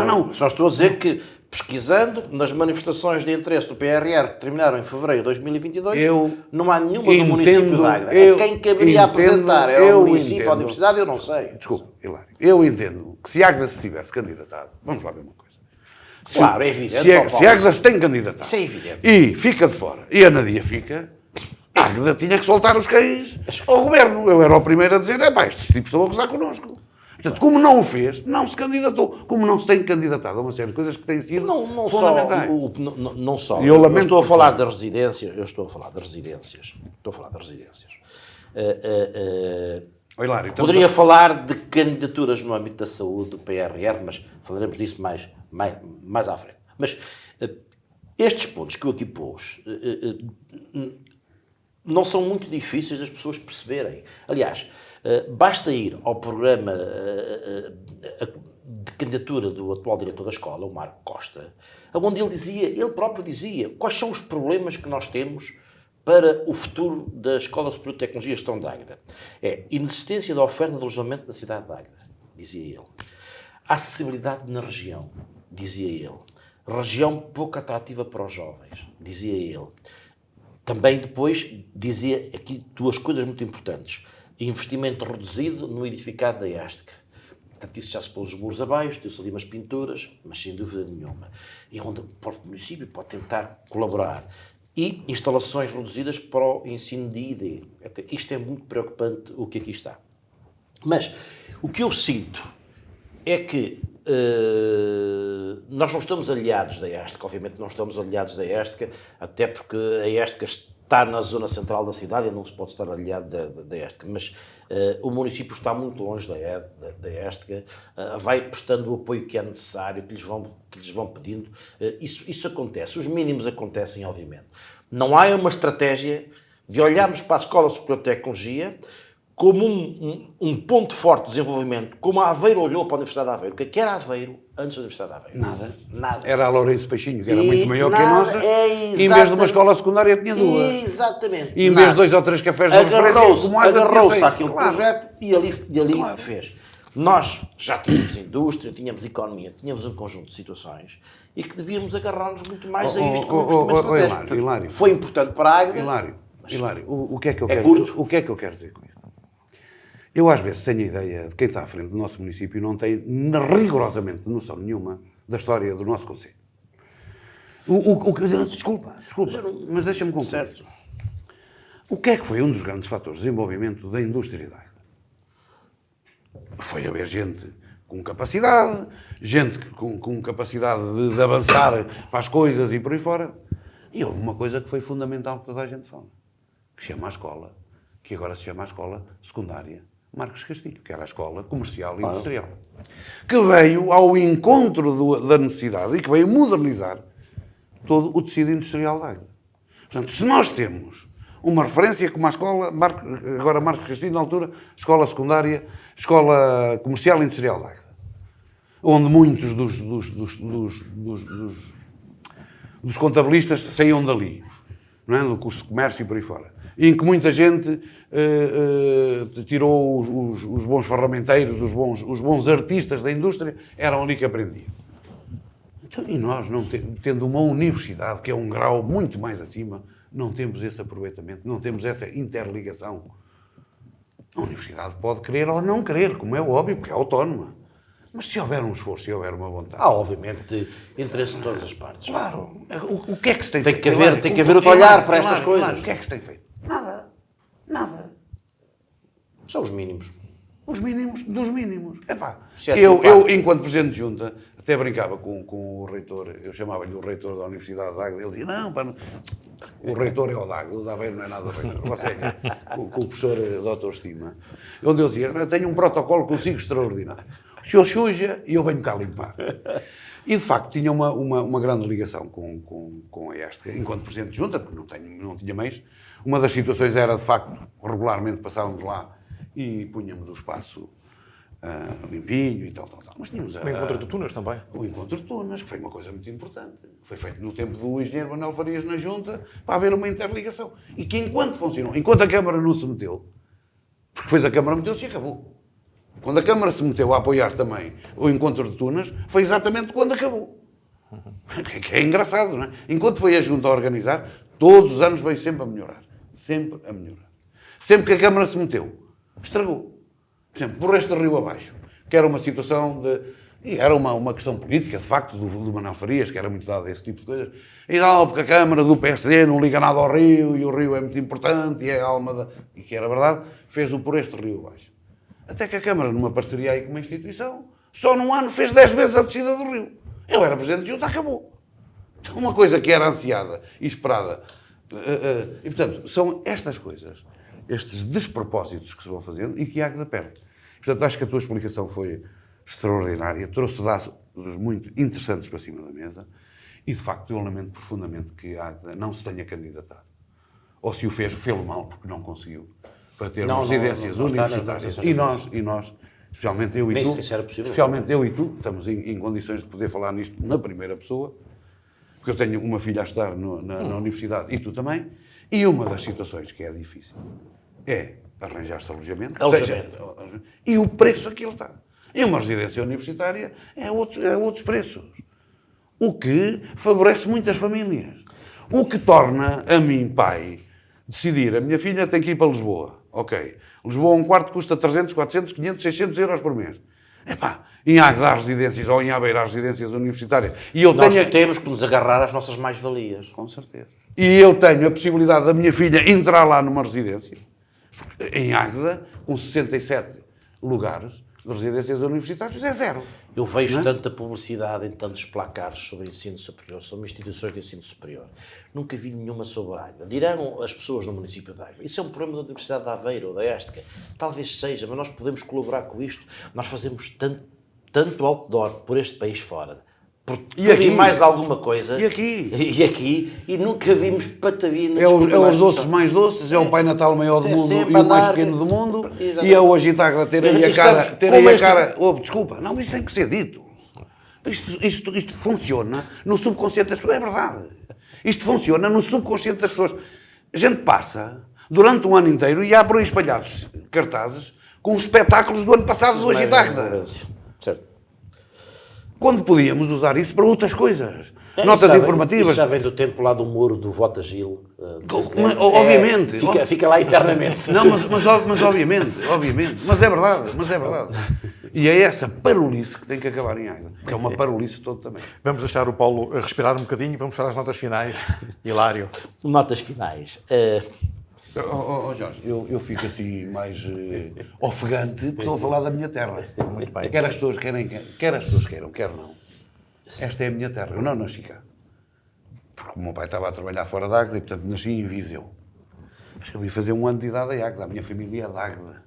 Não. Só estou a dizer que, pesquisando, nas manifestações de interesse do PRR que terminaram em fevereiro de 2022, não há nenhuma do município de Águeda. A quem caberia apresentar era o município, a universidade, eu não sei. Desculpa, Hilário. Eu entendo que se Águeda se tivesse candidatado, vamos lá ver uma coisa. Claro, é evidente. Se Águeda se tem candidatado isso é evidente. E fica de fora, e a Nadia fica, Águeda tinha que soltar os cães ao governo. Eu era o primeiro a dizer, estes tipos estão a gozar connosco. Portanto, como não o fez, não se candidatou. Como não se tem candidatado a uma série de coisas que têm sido fundamentais. Não só. Eu estou a falar de residências. Hilário, Poderia falar de candidaturas no âmbito da saúde, do PRR, mas falaremos disso mais à frente. Mas estes pontos que eu aqui pus não são muito difíceis das pessoas perceberem. Aliás, basta ir ao programa de candidatura do atual diretor da escola, o Marco Costa, onde ele próprio dizia quais são os problemas que nós temos para o futuro da Escola Superior de Tecnologia e Gestão de Águeda. É inexistência da oferta de alojamento na cidade de Águeda, dizia ele. Acessibilidade na região, dizia ele. Região pouco atrativa para os jovens, dizia ele. Também depois dizia aqui 2 coisas muito importantes. Investimento reduzido no edificado da ESTC. Portanto, isso já se pôs os muros abaixo, deu-se ali umas pinturas, mas sem dúvida nenhuma. E onde o município pode tentar colaborar. E instalações reduzidas para o ensino de ID. Isto é muito preocupante o que aqui está. Mas o que eu sinto é que nós não estamos aliados da ESTC, obviamente não estamos aliados da ESTC, até porque a ESTC está na zona central da cidade e não se pode estar aliado da ESTC, mas o município está muito longe da ESTC, vai prestando o apoio que é necessário, que lhes vão pedindo, isso acontece, os mínimos acontecem, obviamente. Não há uma estratégia de olharmos para a Escola Superior de Tecnologia como um ponto forte de desenvolvimento, como a Aveiro olhou para a Universidade de Aveiro. O que era Aveiro antes da Universidade de Aveiro? Nada. Era a Lourenço Peixinho, que era muito maior que a nossa, e em vez de uma escola secundária tinha 2. Exatamente. E em vez de 2 ou 3 cafés de referência, como agarrou-se àquele projeto e ali fez. Nós já tínhamos indústria, tínhamos economia, tínhamos um conjunto de situações e que devíamos agarrar-nos muito mais a isto como investimento estratégico. Hilário, foi importante para a Águeda. Hilário, o que é que eu quero dizer com isto? Eu às vezes tenho a ideia de quem está à frente do nosso município não tem rigorosamente noção nenhuma da história do nosso concelho. Desculpa, mas deixa-me concluir. Certo. O que é que foi um dos grandes fatores de desenvolvimento da indústria da Águeda? Foi haver gente com capacidade, gente com capacidade de avançar para as coisas e por aí fora. E houve uma coisa que foi fundamental que toda a gente fala, que se chama a escola, que agora se chama a Escola Secundária Marcos Castilho, que era a Escola Comercial e Industrial, que veio ao encontro da necessidade e que veio modernizar todo o tecido industrial da Águeda. Portanto, se nós temos uma referência como a escola, agora Marcos Castilho, na altura, Escola Secundária, Escola Comercial e Industrial da Águeda, onde muitos dos contabilistas saíam dali, não é? Do curso de comércio e por aí fora, e em que muita gente tirou os bons ferramenteiros, os bons artistas da indústria, eram ali que aprendiam. Então, e nós, não tendo uma universidade, que é um grau muito mais acima, não temos esse aproveitamento, não temos essa interligação. A universidade pode querer ou não querer, como é óbvio, porque é autónoma. Mas se houver um esforço, se houver uma vontade... Obviamente, interesse de todas as partes. Claro. O que é que se tem feito? Tem que haver outro olhar para estas coisas. O que é que se tem feito? Nada. Nada. São os mínimos. Os mínimos dos mínimos. Epá, Certo, eu, enquanto Presidente de Junta, até brincava com o reitor, eu chamava-lhe o reitor da Universidade de Águeda, ele dizia, não, pá, o reitor é o Águeda, o da Aveiro não é nada o reitor. Ou seja, com o professor Dr. Estima, onde ele dizia, eu tenho um protocolo consigo extraordinário. O senhor suja e eu venho cá limpar. E, de facto, tinha uma grande ligação com a ESTCA, enquanto Presidente de Junta, porque não tinha meios. Uma das situações era, de facto, regularmente passávamos lá e punhamos o espaço limpinho e tal. Mas tínhamos O encontro de Tunas também. o encontro de Tunas, que foi uma coisa muito importante. Foi feito no tempo do engenheiro Manuel Farias na Junta, para haver uma interligação. E que enquanto funcionou, enquanto a Câmara não se meteu, porque depois a Câmara meteu-se e acabou. Quando a Câmara se meteu a apoiar também o encontro de Tunas, foi exatamente quando acabou. Que é engraçado, não é? Enquanto foi a Junta a organizar, todos os anos veio sempre a melhorar. Sempre a melhorar. Sempre que a Câmara se meteu, estragou. Por exemplo, por este rio abaixo, que era uma situação de... E era uma questão política, de facto, do Manuel Farias, que era muito dado a esse tipo de coisas. E não, porque a Câmara do PSD não liga nada ao rio, e o rio é muito importante, e é a alma da... E que era verdade, fez-o por este rio abaixo. Até que a Câmara, numa parceria aí com uma instituição, só num ano fez 10 vezes a descida do rio. Eu era Presidente de Junta, acabou. Então, uma coisa que era ansiada e esperada. E, portanto, são estas coisas, estes despropósitos que se vão fazendo e que há que dar perde. Portanto, acho que a tua explicação foi extraordinária, trouxe dados muito interessantes para cima da mesa e, de facto, eu lamento profundamente que a AGDA não se tenha candidatado. Ou se o fez, fê-lo mal, porque não conseguiu, para ter residências universitárias. E nós, especialmente eu e tu, especialmente eu e tu, estamos em condições de poder falar nisto na primeira pessoa, porque eu tenho uma filha a estudar na universidade e tu também, e uma das situações que é difícil é arranjar-se alojamento. E o preço que ele está. E uma residência universitária é outros preços. O que favorece muitas famílias. O que torna a mim, pai, decidir, a minha filha tem que ir para Lisboa. Ok. Lisboa, um quarto custa 300, 400, 500, 600 euros por mês. Epá, em Águeda há residências, ou em Aveiro há residências universitárias. E Nós temos que nos agarrar às nossas mais-valias. Com certeza. E eu tenho a possibilidade da minha filha entrar lá numa residência, em Águeda, com 67 lugares de residências universitárias, é zero. Eu vejo tanta publicidade em tantos placares sobre ensino superior, sobre instituições de ensino superior. Nunca vi nenhuma sobre a Águeda. Dirão as pessoas no município de Águeda. Isso é um problema da Universidade de Aveiro ou da ESTCA. Talvez seja, mas nós podemos colaborar com isto. Nós fazemos tanto outdoor por este país fora. E aqui mais alguma coisa. E nunca vimos patavina. É os doces mais doces, é o Pai Natal maior do mundo e o mais pequeno do mundo. Exatamente. E é hoje a ter aí a cara. Desculpa, não, isto tem que ser dito. Isto funciona no subconsciente das pessoas. É verdade. Isto funciona no subconsciente das pessoas. A gente passa durante um ano inteiro e há por aí espalhados cartazes com os espetáculos do ano passado do Agitagda. Certo. Quando podíamos usar isso para outras coisas. Notas informativas. Isso já vem do tempo lá do muro do Vota Gil. Obviamente. Fica lá eternamente. Não, mas obviamente. Mas é verdade. E é essa parolice que tem que acabar em Águeda. Porque é uma parolice todo também. Vamos deixar o Paulo respirar um bocadinho e vamos para as notas finais. Hilário. Notas finais. Jorge, eu fico assim mais ofegante porque estou a falar da minha terra. Muito bem. Quer as pessoas queiram, quer não. Esta é a minha terra. Eu não nasci cá. Porque o meu pai estava a trabalhar fora de Águeda e, portanto, nasci em Viseu. Mas eu ia fazer um ano de idade em Águeda. A minha família é de Águeda.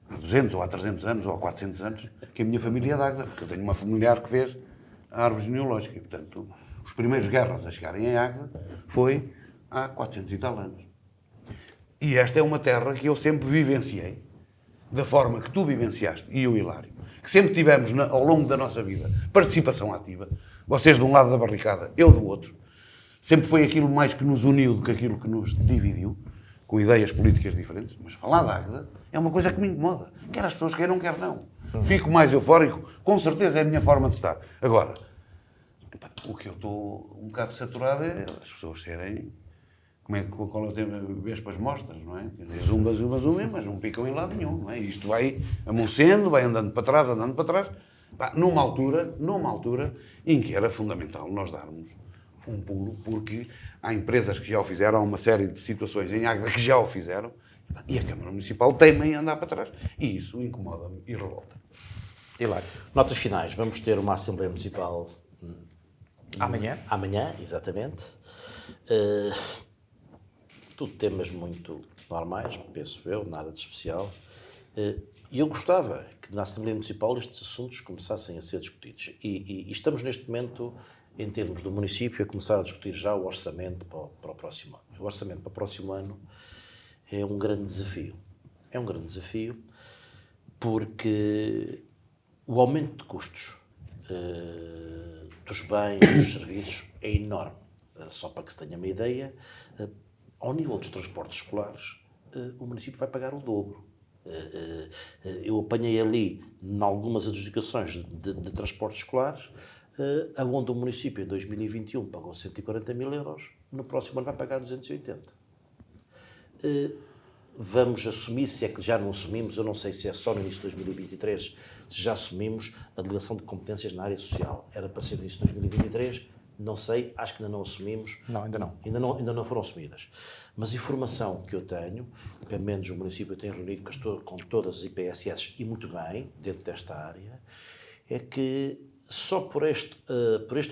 Há 200 ou há 300 anos ou há 400 anos que a minha família é de Águeda. Porque eu tenho uma familiar que fez a árvore genealógica. E, portanto, os primeiros guerras a chegarem em Águeda foi há 400 e tal anos. E esta é uma terra que eu sempre vivenciei, da forma que tu vivenciaste, e o Hilário, que sempre tivemos, ao longo da nossa vida, participação ativa, vocês de um lado da barricada, eu do outro. Sempre foi aquilo mais que nos uniu do que aquilo que nos dividiu, com ideias políticas diferentes, mas falar de Águeda é uma coisa que me incomoda. Quer as pessoas queiram, quer não. Fico mais eufórico, com certeza é a minha forma de estar. Agora, o que eu estou um bocado saturado é as pessoas serem qual é o tema? Vespas mortas, não é? Zumba, mas não picam em lado nenhum, não é? Isto vai amolecendo, vai andando para trás. Pá, numa altura em que era fundamental nós darmos um pulo, porque há empresas que já o fizeram, há uma série de situações em Águeda que já o fizeram, e a Câmara Municipal teima em andar para trás. E isso incomoda-me e revolta. Hilário. Notas finais. Vamos ter uma Assembleia Municipal Amanhã? amanhã, exatamente. Tudo temas muito normais, penso eu, nada de especial. E eu gostava que na Assembleia Municipal estes assuntos começassem a ser discutidos. E estamos neste momento, em termos do município, a começar a discutir já o orçamento para o próximo ano. O orçamento para o próximo ano é um grande desafio. É um grande desafio porque o aumento de custos dos bens, dos serviços, é enorme. Só para que se tenha uma ideia, ao nível dos transportes escolares, o município vai pagar o dobro. Eu apanhei ali, em algumas adjudicações de transportes escolares, onde o município, em 2021, pagou 140 mil euros, no próximo ano vai pagar 280. Vamos assumir, se é que já não assumimos, eu não sei se é só no início de 2023, se já assumimos a delegação de competências na área social. Era para ser no início de 2023, não sei, acho que ainda não assumimos. Não, ainda não. Ainda não foram assumidas. Mas a informação que eu tenho, pelo menos o município tem reunido com todas as IPSS e muito bem, dentro desta área, é que só por este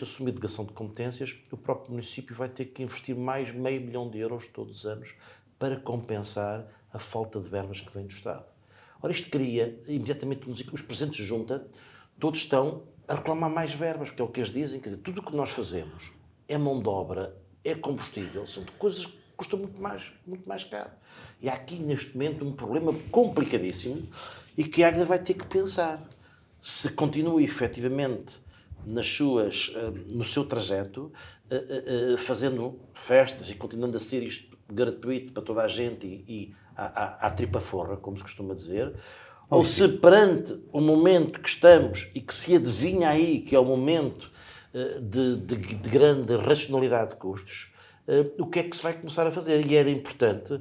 assumir delegação de competências, o próprio município vai ter que investir mais de €500 mil todos os anos para compensar a falta de verbas que vem do Estado. Ora, isto cria, imediatamente, os presentes de junta, todos estão a reclamar mais verbas, porque é o que eles dizem, quer dizer, tudo o que nós fazemos é mão de obra, é combustível, são coisas que custam muito mais caro. E há aqui, neste momento, um problema complicadíssimo e que a Águeda vai ter que pensar. Se continua efetivamente no seu trajeto, fazendo festas e continuando a ser isto gratuito para toda a gente e à tripa forra, como se costuma dizer, ou se perante o momento que estamos e que se adivinha aí, que é o momento de grande racionalidade de custos, o que é que se vai começar a fazer? E era importante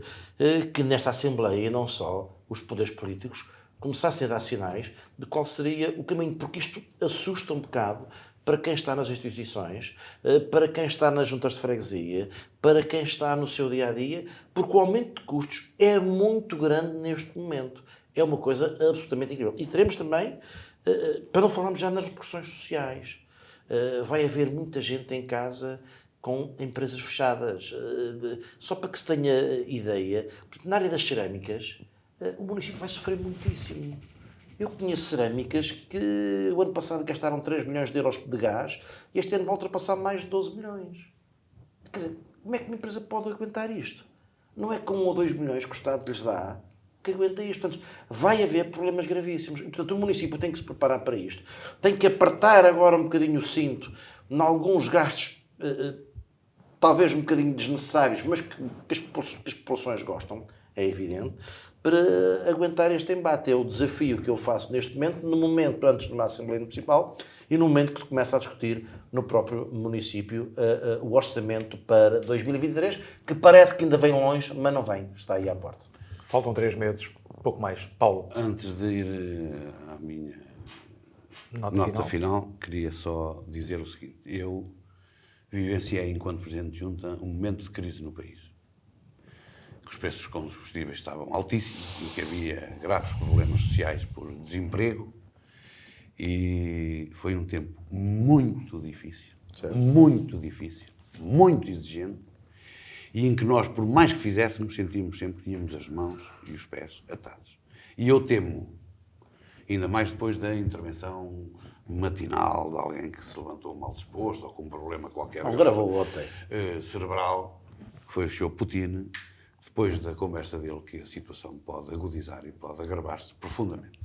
que nesta Assembleia, e não só, os poderes políticos começassem a dar sinais de qual seria o caminho, porque isto assusta um bocado para quem está nas instituições, para quem está nas juntas de freguesia, para quem está no seu dia-a-dia, porque o aumento de custos é muito grande neste momento. É uma coisa absolutamente incrível. E teremos também, para não falarmos já nas repercussões sociais, vai haver muita gente em casa com empresas fechadas. Só para que se tenha ideia, na área das cerâmicas, o município vai sofrer muitíssimo. Eu conheço cerâmicas que o ano passado gastaram 3 milhões de euros de gás e este ano vão ultrapassar mais de 12 milhões. Quer dizer, como é que uma empresa pode aguentar isto? Não é com 1 ou 2 milhões que o Estado lhes dá que aguenta isto. Portanto, vai haver problemas gravíssimos. Portanto, o município tem que se preparar para isto. Tem que apertar agora um bocadinho o cinto em alguns gastos, talvez um bocadinho desnecessários, mas que as populações gostam, é evidente, para aguentar este embate. É o desafio que eu faço neste momento, no momento antes de uma Assembleia Municipal e no momento que se começa a discutir no próprio município o orçamento para 2023, que parece que ainda vem longe, mas não vem, está aí à porta. Faltam 3 meses, pouco mais. Paulo. Antes de ir à minha nota final, queria só dizer o seguinte. Eu vivenciei, enquanto Presidente de Junta, um momento de crise no país. Que os preços dos combustíveis estavam altíssimos e que havia graves problemas sociais por desemprego. E foi um tempo muito difícil, muito exigente, e em que nós, por mais que fizéssemos, sentíamos sempre que tínhamos as mãos e os pés atados. E eu temo, ainda mais depois da intervenção matinal de alguém que se levantou mal disposto ou com um problema qualquer cerebral, que foi o Sr. Putin, depois da conversa dele, que a situação pode agudizar e pode agravar-se profundamente.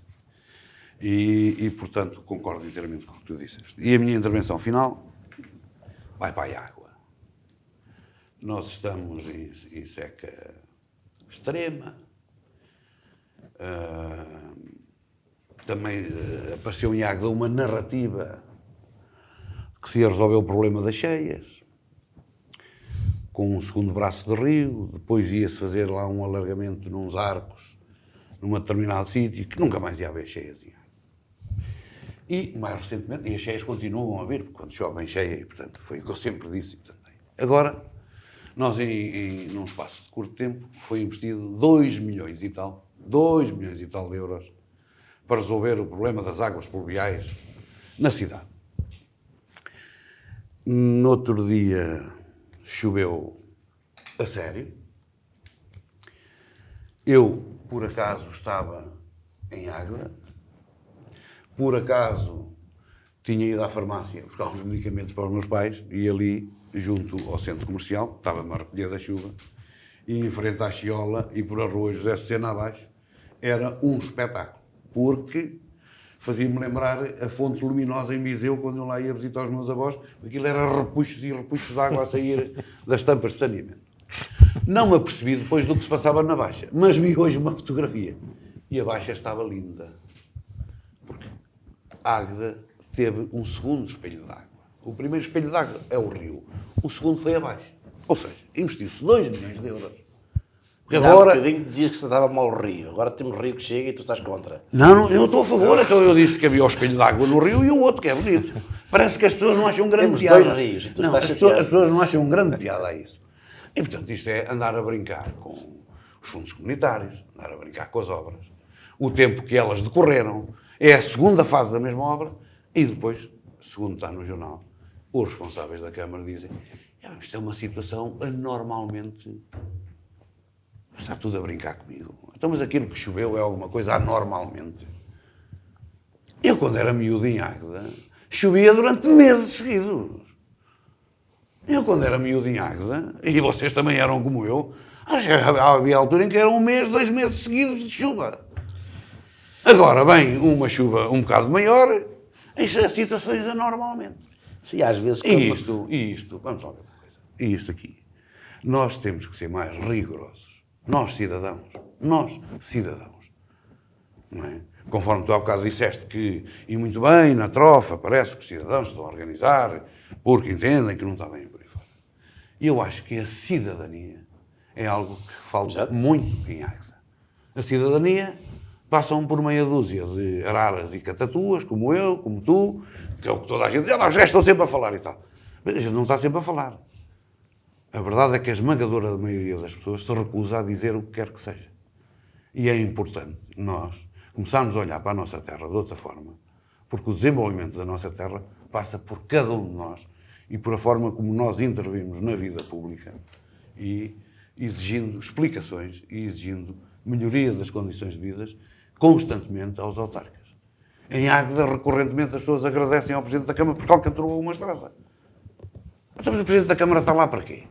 E, portanto, concordo inteiramente com o que tu disseste. E a minha intervenção final vai para a água. Nós estamos em seca extrema. Também apareceu em Águeda uma narrativa que se ia resolver o problema das cheias, com um segundo braço de rio, depois ia-se fazer lá um alargamento nos arcos, num determinado sítio, que nunca mais ia haver cheias. E, mais recentemente, e as cheias continuam a vir, porque quando chove em cheia, e, portanto, foi o que eu sempre disse. Agora, nós, num espaço de curto tempo, foi investido 2 milhões e tal de euros para resolver o problema das águas pluviais na cidade. No outro dia choveu a sério. Eu, por acaso, estava em Águeda. Por acaso, tinha ido à farmácia buscar uns medicamentos para os meus pais e ali, junto ao centro comercial, estava-me a recolher da chuva, e em frente à Chiola e por a rua José Sena abaixo, era um espetáculo, porque fazia-me lembrar a fonte luminosa em Viseu, quando eu lá ia visitar os meus avós. Aquilo era repuxos e repuxos de água a sair das tampas de saneamento. Não me apercebi depois do que se passava na Baixa, mas vi hoje uma fotografia e a Baixa estava linda. Porque Águeda teve um segundo espelho de água. O primeiro espelho de água é o rio, o segundo foi a Baixa. Ou seja, investiu-se 2 milhões de euros. Agora... Há um bocadinho dizias que se dava mal o rio, agora temos rio que chega e tu estás contra. Não, eu estou a favor, então eu disse que havia o espelho de água no rio e o outro que é bonito. Parece que as pessoas não acham grande piada. Temos 2 rios e tu não, estás as pessoas não acham grande piada a isso. E, portanto, isto é andar a brincar com os fundos comunitários, andar a brincar com as obras. O tempo que elas decorreram é a segunda fase da mesma obra e depois, segundo está no jornal, os responsáveis da Câmara dizem: isto é uma situação anormalmente... Está tudo a brincar comigo. Então, mas aquilo que choveu é alguma coisa anormalmente. Eu, quando era miúdo em Águeda, chovia durante meses seguidos. Eu, quando era miúdo em Águeda, e vocês também eram como eu, havia altura em que eram 1 mês, 2 meses seguidos de chuva. Agora vem uma chuva um bocado maior, isso é situações anormalmente. Sim, às vezes... E isto, vamos lá ver uma coisa. E isto aqui, nós temos que ser mais rigorosos. Nós, cidadãos. Não é? Conforme tu há bocado disseste que, e muito bem, na trofa, parece que os cidadãos estão a organizar, porque entendem que não está bem por aí fora. E eu acho que a cidadania é algo que falta muito em Águeda. A cidadania passam por meia dúzia de araras e catatuas, como eu, como tu, que é o que toda a gente diz: os gajos estão sempre a falar e tal. Mas a gente não está sempre a falar. A verdade é que a esmagadora maioria das pessoas se recusa a dizer o que quer que seja. E é importante nós começarmos a olhar para a nossa terra de outra forma, porque o desenvolvimento da nossa terra passa por cada um de nós e por a forma como nós intervimos na vida pública e exigindo explicações e exigindo melhoria das condições de vida constantemente aos autarcas. Em Águeda, recorrentemente, as pessoas agradecem ao Presidente da Câmara porque alcatroou uma estrada. Então, mas o Presidente da Câmara está lá para quê?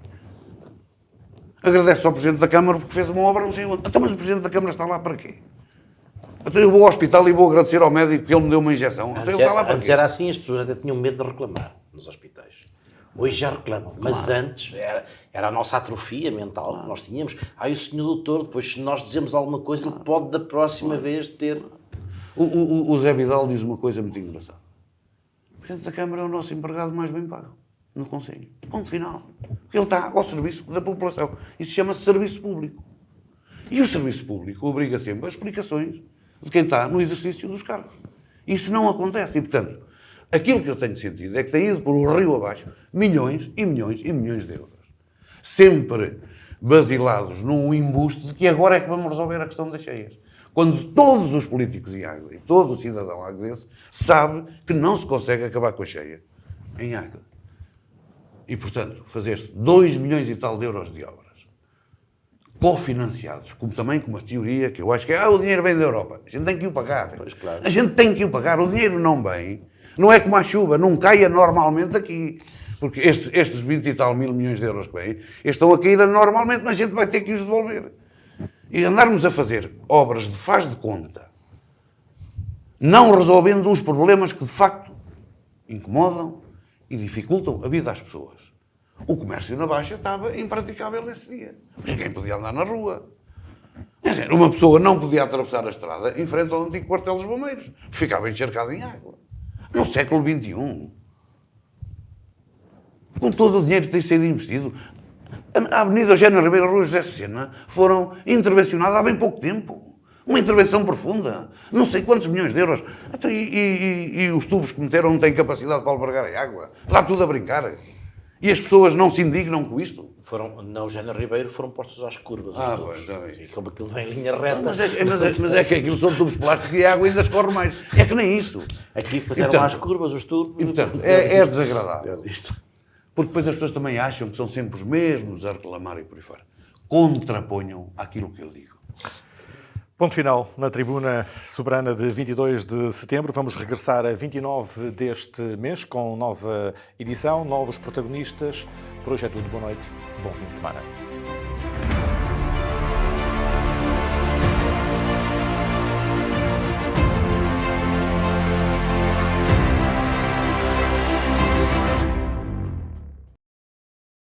Agradece ao Presidente da Câmara porque fez uma obra não sei onde. Então, mas o Presidente da Câmara está lá para quê? Então eu vou ao hospital e vou agradecer ao médico que ele me deu uma injeção. Então ele está lá para quê? Antes era assim, as pessoas até tinham medo de reclamar nos hospitais. Hoje já reclamam, mas antes era a nossa atrofia mental que nós tínhamos. O senhor doutor, depois se nós dizemos alguma coisa, ele pode da próxima vez ter... O Zé Vidal diz uma coisa muito engraçada. O Presidente da Câmara é o nosso empregado mais bem pago no Conselho. Ponto final. Porque ele está ao serviço da população. Isso chama-se serviço público. E o serviço público obriga sempre as explicações de quem está no exercício dos cargos. Isso não acontece. E, portanto, aquilo que eu tenho sentido é que tem ido por o rio abaixo milhões e milhões e milhões de euros. Sempre basilados num embuste de que agora é que vamos resolver a questão das cheias. Quando todos os políticos em Águeda e todo o cidadão aguedense sabe que não se consegue acabar com a cheia em Águeda. E, portanto, fazer-se 2 milhões e tal de euros de obras cofinanciados, como também com uma teoria que eu acho que é o dinheiro vem da Europa. A gente tem que o pagar. Pois, claro. A gente tem que o pagar. O dinheiro não vem. Não é como a chuva, não caia normalmente aqui. Porque estes 20 e tal mil milhões de euros que vêm, estão a cair normalmente, mas a gente vai ter que os devolver. E andarmos a fazer obras de faz de conta, não resolvendo os problemas que de facto incomodam e dificultam a vida das pessoas. O comércio na Baixa estava impraticável nesse dia. Ninguém podia andar na rua. Uma pessoa não podia atravessar a estrada em frente ao antigo quartel dos bombeiros. Ficava encharcado em água. No século XXI. Com todo o dinheiro que tem sido investido. A Avenida Eugénio Ribeiro e a Rua José Sena foram intervencionadas há bem pouco tempo. Uma intervenção profunda. Não sei quantos milhões de euros. Então, e os tubos que meteram não têm capacidade para albergar a água. Lá tudo a brincar. E as pessoas não se indignam com isto? Na Eugénio Ribeiro foram postos às curvas. Ah, os tubos. pois, já vi. E como aquilo vem em linha reta. Mas é que aquilo são tubos plásticos e a água ainda escorre mais. É que nem isso. Aqui fizeram portanto, às curvas os tubos. E, portanto, é desagradável. Isto. Porque depois as pessoas também acham que são sempre os mesmos a reclamar e por aí fora. Contraponham aquilo que eu digo. Ponto final na Tribuna Soberana de 22 de setembro. Vamos regressar a 29 deste mês com nova edição, novos protagonistas. Por hoje é tudo. Boa noite, bom fim de semana.